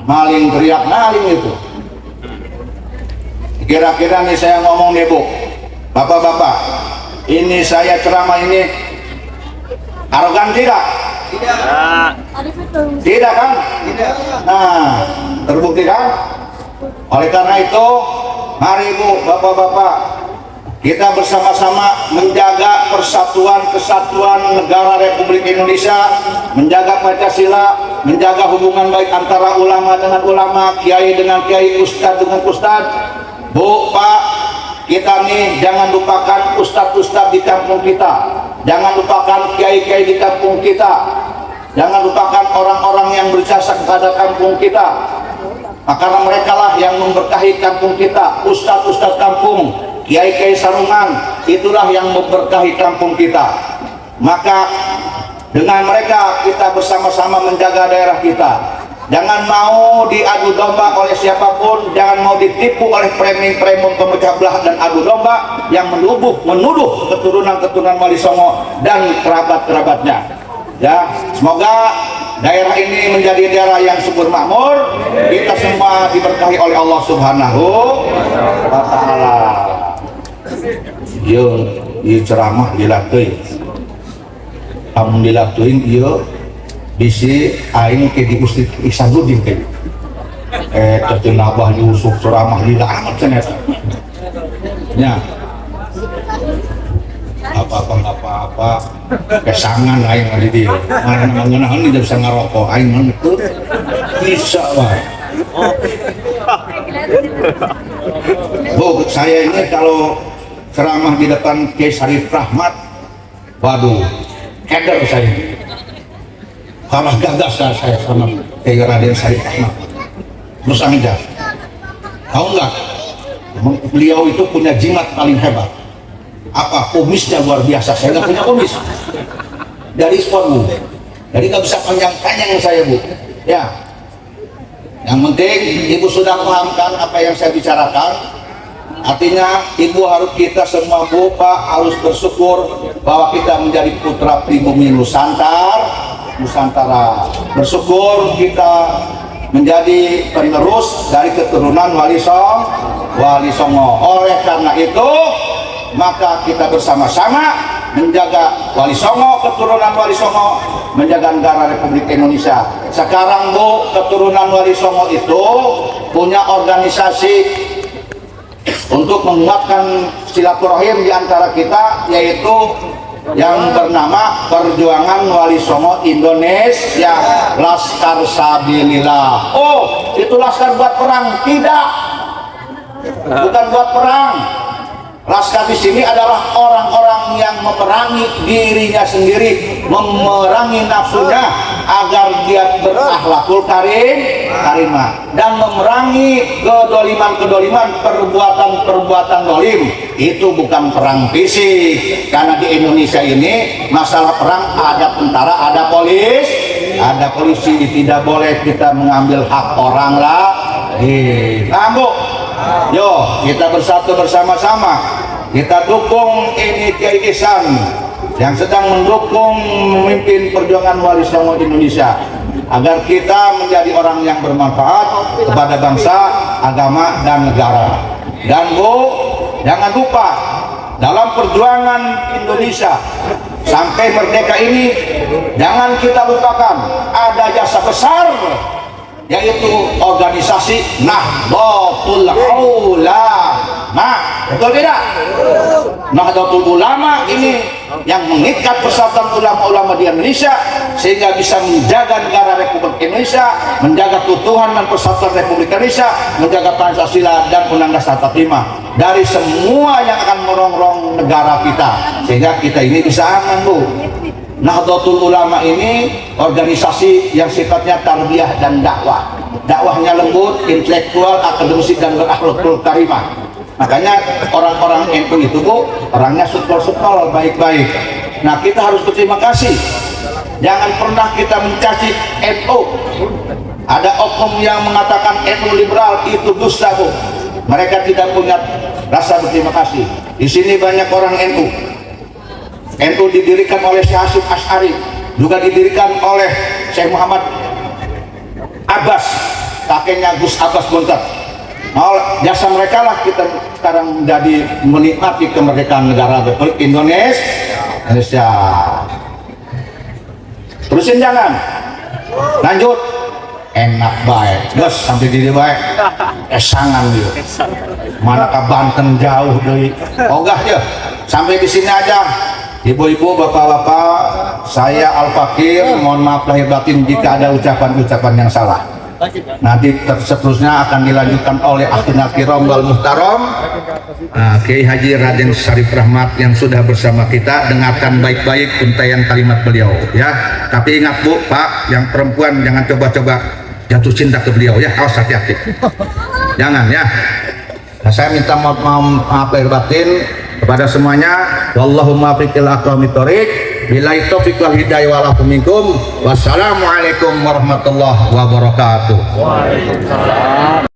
Maling teriak maling itu. Kira-kira nih saya ngomong nih Bu, bapak-bapak, ini saya ceramah ini arogan tidak? Tidak. Tidak kan? Tidak. Nah, terbukti kan? Oleh karena itu, mari Bu, bapak-bapak, kita bersama-sama menjaga persatuan kesatuan negara Republik Indonesia, menjaga Pancasila, menjaga hubungan baik antara ulama dengan ulama, kiai dengan kiai, ustadz dengan ustadz. Bu, Pak, kita nih jangan lupakan ustadz-ustadz di kampung kita, jangan lupakan kiai-kiai di kampung kita, jangan lupakan orang-orang yang berjasa kepada kampung kita, karena mereka lah yang memberkahi kampung kita. Ustadz-ustadz kampung, kiai-kiai sarungan, itulah yang memberkahi kampung kita. Maka dengan mereka kita bersama-sama menjaga daerah kita. Jangan mau diadu domba oleh siapapun, jangan mau ditipu oleh preman-preman pemecah belah dan adu domba yang menuduh keturunan-keturunan Wali Songo dan kerabat-kerabatnya. Ya, semoga daerah ini menjadi daerah yang subur makmur, kita semua diberkahi oleh Allah Subhanahu wa Ta'ala. Yo, ceramah dilatih. Amun dilatuin yo bisi aing ke di Ustaz Isanuddin ke. Teu nabah Yusuf ceramah lila amat cenah. Nya. Apa-apa kesangan aing di dieu. Mana ngeunah ini bisa ngarokok aing mah teu bisa wae. Bu, saya ini kalau ceramah di depan Kiai Syarif Rahmat, waduh, keder saya. Kalah gagas saya sama Kiai Raden Syarif Rahmat. Terus aja, tahu nggak? Beliau itu punya jimat paling hebat. Apa? Kumisnya luar biasa. Saya nggak punya kumis. Dari sport, Bu. Jadi nggak bisa panjang-panjang saya, Bu. Ya. Yang penting Ibu sudah pahamkan apa yang saya bicarakan. Artinya Ibu harus, kita semua, Bu, Pak, harus bersyukur bahwa kita menjadi putra pribumi Nusantara. Bersyukur kita menjadi penerus dari keturunan Wali Songo. Oleh karena itu, maka kita bersama-sama menjaga Wali Songo, keturunan Wali Songo, menjaga negara Republik Indonesia. Sekarang, Bu, keturunan Wali Songo itu punya organisasi untuk menguatkan silaturahim di antara kita, yaitu yang bernama Perjuangan Wali Songo Indonesia, Laskar Sabilillah. Oh, itu laskar buat perang? Tidak, bukan buat perang. Laskar di sini adalah orang-orang yang memerangi dirinya sendiri, memerangi nafsunya agar dia berakhlakul karimah, dan memerangi kedoliman, perbuatan dolim. Itu bukan perang fisik, karena di Indonesia ini masalah perang ada tentara, ada polisi, tidak boleh kita mengambil hak orang lah. Bu, yo, kita bersatu bersama-sama, kita dukung ini Kiai Ihsan yang sedang mendukung memimpin perjuangan Wali Songo Indonesia, agar kita menjadi orang yang bermanfaat kepada bangsa, agama, dan negara. Dan Bu, jangan lupa, dalam perjuangan Indonesia sampai merdeka ini, jangan kita lupakan ada jasa besar, yaitu organisasi Nahdlatul Ulama. Betul tidak? Nahdlatul Ulama ini yang mengikat persatuan ulama-ulama di Indonesia, sehingga bisa menjaga negara Republik Indonesia, menjaga keutuhan dan persatuan Republik Indonesia, menjaga Pancasila dan Undang-Undang Dasar 45 dari semua yang akan merongrong negara kita, sehingga kita ini bisa aman, Bu. Nahdlatul Ulama ini organisasi yang sifatnya tarbiyah dan dakwah. Dakwahnya lembut, intelektual, akademisi, dan berakhlakul karimah. Makanya orang-orang NU itu, Bu, orangnya supel-supel, baik-baik. Nah, kita harus berterima kasih. Jangan pernah kita mencaci NU. Ada oknum yang mengatakan NU liberal, itu dusta, Bu. Mereka tidak punya rasa berterima kasih. Di sini banyak orang NU. NU didirikan oleh Syekh Hasyim Asy'ari, juga didirikan oleh Syekh Muhammad Abbas, kakeknya Gus Abbas Buntet. Nah, jasa mereka lah kita sekarang menjadi menikmati kemerdekaan negara Republik Indonesia. Terusin jangan. Lanjut. enak baik gus sampai diri baik esangan dia mana ke Banten jauh dari ogah ya sampai di sini aja ibu-ibu bapak-bapak saya Al Fakir mohon maaf lahir batin jika ada ucapan-ucapan yang salah nanti seterusnya akan dilanjutkan oleh akhirnya kiram wal muhtaram Kiai Haji Raden Syarif Rahmat yang sudah bersama kita. Dengarkan baik-baik untayan kalimat beliau ya, tapi ingat Bu Pak yang perempuan jangan coba-coba jatuh cinta ke beliau ya, awas hati-hati jangan ya. Nah, saya minta maaf lahir batin kepada semuanya. Wallahumma fiqil aqwamit thoriq billahi taufiq wal hidayah wa lakum minkum. Wassalamualaikum warahmatullahi wabarakatuh. Waalaikumsalam.